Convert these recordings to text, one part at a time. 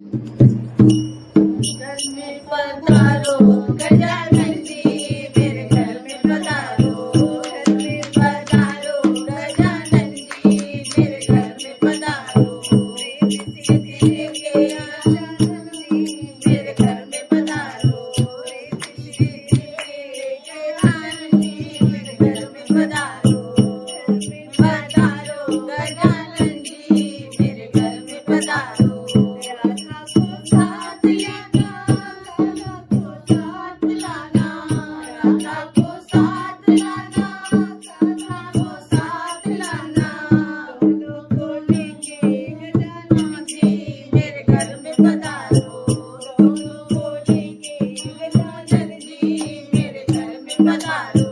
घर में पधारो गजानन जी, मेरे घर में पधारो। घर में पधारो गजानन जी, मेरे घर में पधारो। सिद्धि लेके आनंद जी, मेरे घर में पधारो। सिद्धि लेके आनंद जी, मेरे घर में पधारो। पधारो गजानन जी, मेरे घर में पधारो। राधा को साथ लाना, राधा को साथ लाना, दोनों को लेके गजानन जी, मेरे घर में पधारो। दोनों को लेके गजानन जी, मेरे घर में पधारो।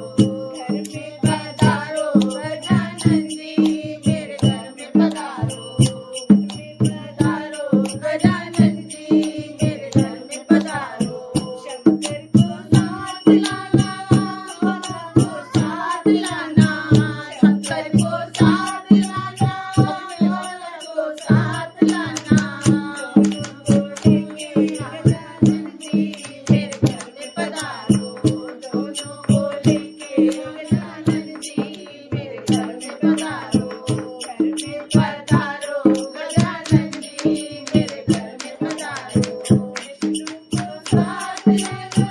घर में पधारो गजानन जी, मेरे घर में पधारो। पधारो गजानन जी, मेरे घर में पधारो। शंकर को साथ लाना, भोला को साथ लाना, शंकर को साथ लाना, भोला को साथ लाना, दोनों को लेके गजानन जी, मेरे घर में पधारो। दोनों को लेके गजानन जी, मेरे घर में पधारो। घर में पधारो गजानन जी, मेरे घर में पधारो। विष्णु को साथ लाना,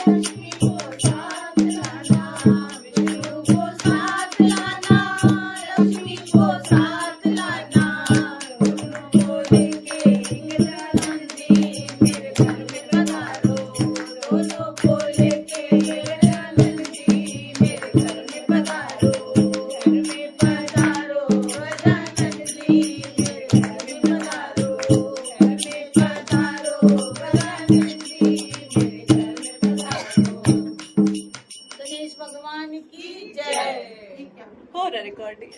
लक्ष्मी को साथ लाना, विष्णु को साथ लाना, लक्ष्मी को साथ लाना, दोनों को लेके गजानन जी, मेरे घर में पधारो। दोनों को लेके गजानन जी, मेरे घर में पधारो। घर में पधारो गजानन जी, मेरे घर में पधारो। घर में पधारो गजानन जी, मेरे घर में पधारो। गणेश भगवान की जय। हो रहा रिकॉर्डिंग